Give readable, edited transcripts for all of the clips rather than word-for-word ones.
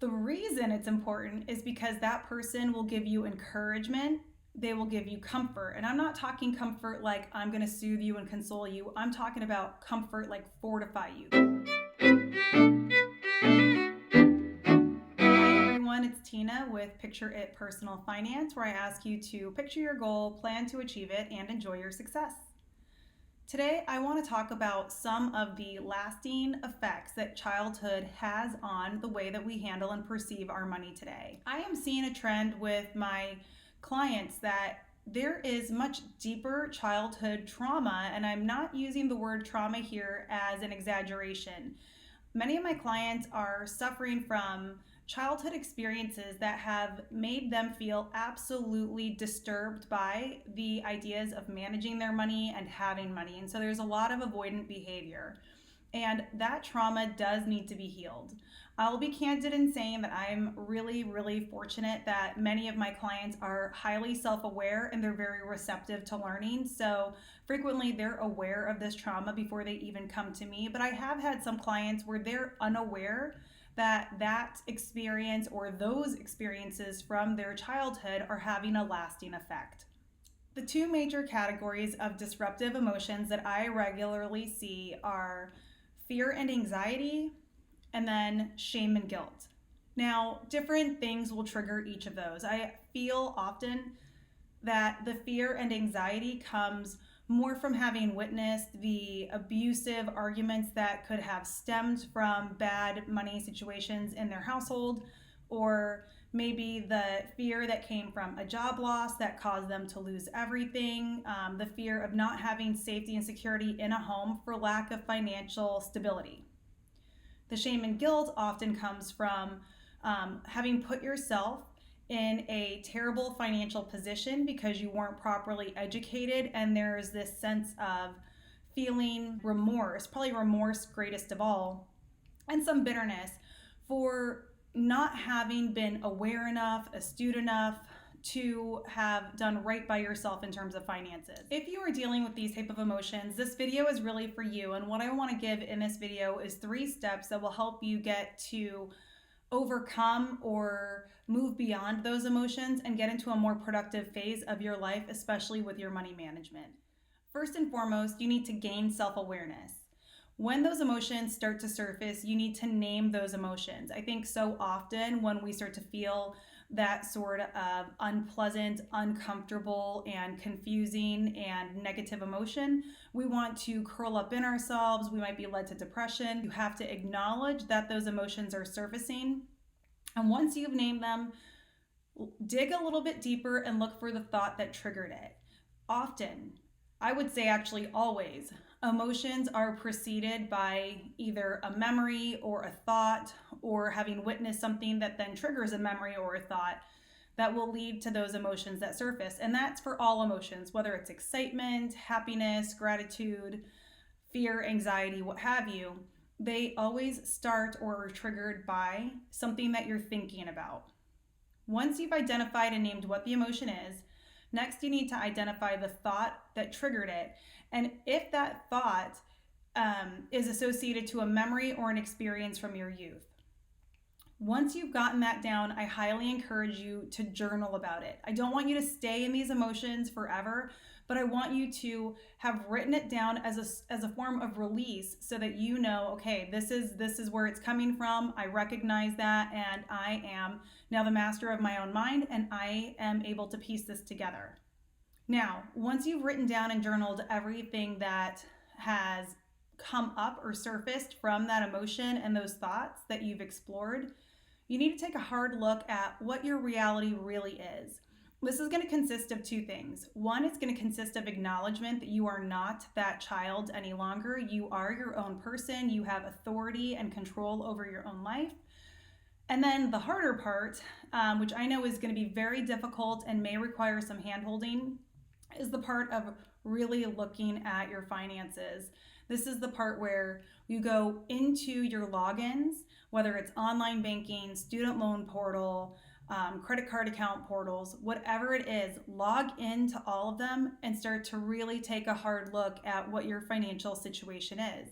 The reason it's important is because that person will give you encouragement. They will give you comfort. And I'm not talking comfort like I'm going to soothe you and console you. I'm talking about comfort like fortify you. Hi everyone, it's Tina with Picture It Personal Finance, where I ask you to picture your goal, plan to achieve it, and enjoy your success. Today, I want to talk about some of the lasting effects that childhood has on the way that we handle and perceive our money today. I am seeing a trend with my clients that there is much deeper childhood trauma, and I'm not using the word trauma here as an exaggeration. Many of my clients are suffering from childhood experiences that have made them feel absolutely disturbed by the ideas of managing their money and having money. And so there's a lot of avoidant behavior. And that trauma does need to be healed. I'll be candid in saying that I'm really fortunate that many of my clients are highly self-aware and they're very receptive to learning. So frequently they're aware of this trauma before they even come to me. But I have had some clients where they're unaware that experience or those experiences from their childhood are having a lasting effect. The two major categories of disruptive emotions that I regularly see are fear and anxiety, and then shame and guilt. Now, different things will trigger each of those. I feel often that the fear and anxiety comes more from having witnessed the abusive arguments that could have stemmed from bad money situations in their household, or maybe the fear that came from a job loss that caused them to lose everything, the fear of not having safety and security in a home for lack of financial stability. The shame and guilt often comes from having put yourself in a terrible financial position because you weren't properly educated, and there's this sense of feeling remorse, probably remorse greatest of all, and some bitterness for not having been aware enough, astute enough to have done right by yourself in terms of finances. If you are dealing with these type of emotions, this video is really for you. And what I want to give in this video is 3 steps that will help you get to overcome or move beyond those emotions and get into a more productive phase of your life, especially with your money management. First and foremost, you need to gain self-awareness. When those emotions start to surface, you need to name those emotions. I think so often when we start to feel that sort of unpleasant, uncomfortable, and confusing and negative emotion, we want to curl up in ourselves. We might be led to depression. You have to acknowledge that those emotions are surfacing. And once you've named them, dig a little bit deeper and look for the thought that triggered it. Often, I would say actually always, emotions are preceded by either a memory or a thought or having witnessed something that then triggers a memory or a thought that will lead to those emotions that surface. And that's for all emotions, whether it's excitement, happiness, gratitude, fear, anxiety, what have you. They always start or are triggered by something that you're thinking about. Once you've identified and named what the emotion is, next you need to identify the thought that triggered it. And if that thought is associated to a memory or an experience from your youth. Once you've gotten that down, I highly encourage you to journal about it. I don't want you to stay in these emotions forever, but I want you to have written it down as a form of release so that you know, okay, this is where it's coming from. I recognize that, and I am now the master of my own mind, and I am able to piece this together. Now, once you've written down and journaled everything that has come up or surfaced from that emotion and those thoughts that you've explored, you need to take a hard look at what your reality really is. This is going to consist of 2 things. One, it's going to consist of acknowledgement that you are not that child any longer. You are your own person. You have authority and control over your own life. And then the harder part, which I know is going to be very difficult and may require some hand-holding, is the part of really looking at your finances. This is the part where you go into your logins, whether it's online banking, student loan portal, credit card account portals, whatever it is, log into all of them and start to really take a hard look at what your financial situation is.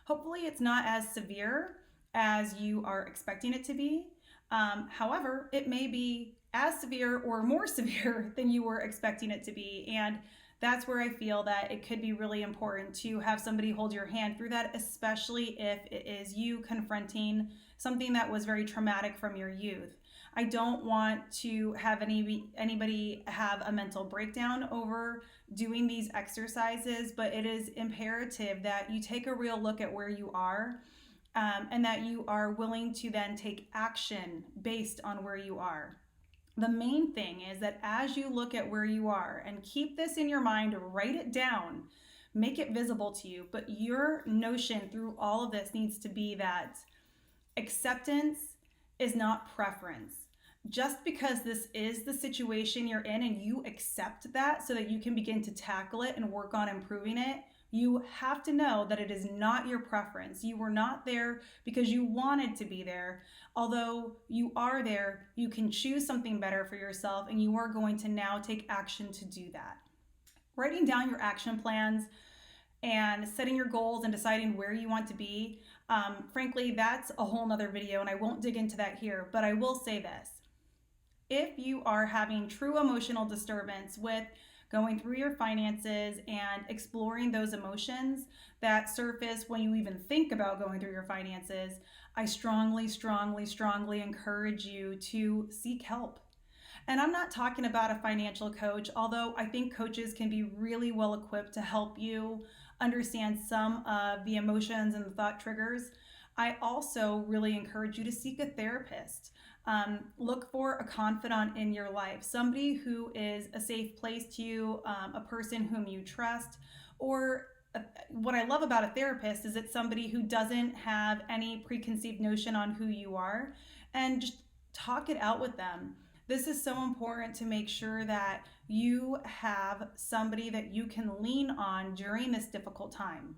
Hopefully it's not as severe as you are expecting it to be, However, it may be as severe or more severe than you were expecting it to be. And that's where I feel that it could be really important to have somebody hold your hand through that, especially if it is you confronting something that was very traumatic from your youth. I don't want to have anybody have a mental breakdown over doing these exercises, but it is imperative that you take a real look at where you are, and that you are willing to then take action based on where you are. The main thing is that as you look at where you are, and keep this in your mind, write it down, make it visible to you, but your notion through all of this needs to be that acceptance is not preference. Just because this is the situation you're in and you accept that so that you can begin to tackle it and work on improving it, you have to know that it is not your preference. You were not there because you wanted to be there. Although you are there, you can choose something better for yourself, and you are going to now take action to do that. Writing down your action plans and setting your goals and deciding where you want to be, frankly, that's a whole nother video, and I won't dig into that here, but I will say this. If you are having true emotional disturbance with going through your finances and exploring those emotions that surface when you even think about going through your finances, I strongly, strongly, strongly encourage you to seek help. And I'm not talking about a financial coach, although I think coaches can be really well equipped to help you understand some of the emotions and the thought triggers. I also really encourage you to seek a therapist. Look for a confidant in your life, somebody who is a safe place to you, a person whom you trust, or what I love about a therapist is it's somebody who doesn't have any preconceived notion on who you are, and just talk it out with them. This is so important to make sure that you have somebody that you can lean on during this difficult time.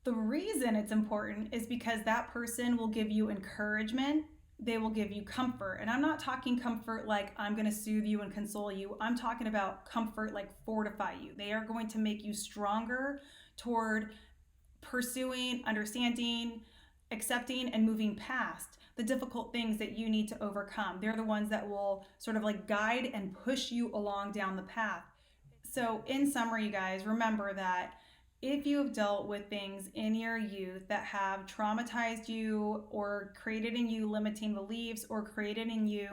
The reason it's important is because that person will give you encouragement. They will give you comfort. And I'm not talking comfort like I'm going to soothe you and console you. I'm talking about comfort like fortify you. They are going to make you stronger toward pursuing, understanding, accepting, and moving past the difficult things that you need to overcome. They're the ones that will sort of like guide and push you along down the path. So, in summary, you guys, remember that if you have dealt with things in your youth that have traumatized you or created in you limiting beliefs or created in you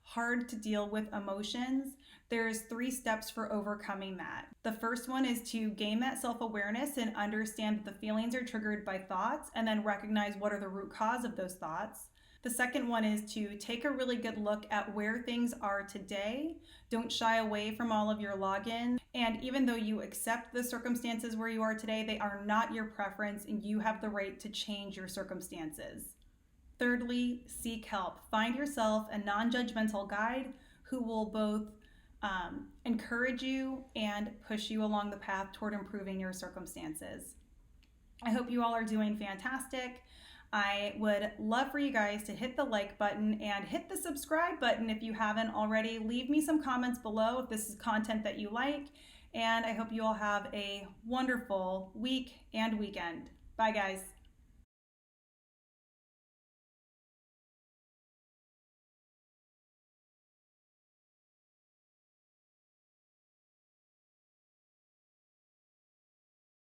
hard to deal with emotions, there's 3 steps for overcoming that. The first one is to gain that self-awareness and understand that the feelings are triggered by thoughts, and then recognize what are the root cause of those thoughts. The second one is to take a really good look at where things are today. Don't shy away from all of your logins. And even though you accept the circumstances where you are today, they are not your preference, and you have the right to change your circumstances. Thirdly, seek help. Find yourself a non-judgmental guide who will both encourage you and push you along the path toward improving your circumstances. I hope you all are doing fantastic. I would love for you guys to hit the like button and hit the subscribe button if you haven't already. Leave me some comments below if this is content that you like. And I hope you all have a wonderful week and weekend. Bye, guys.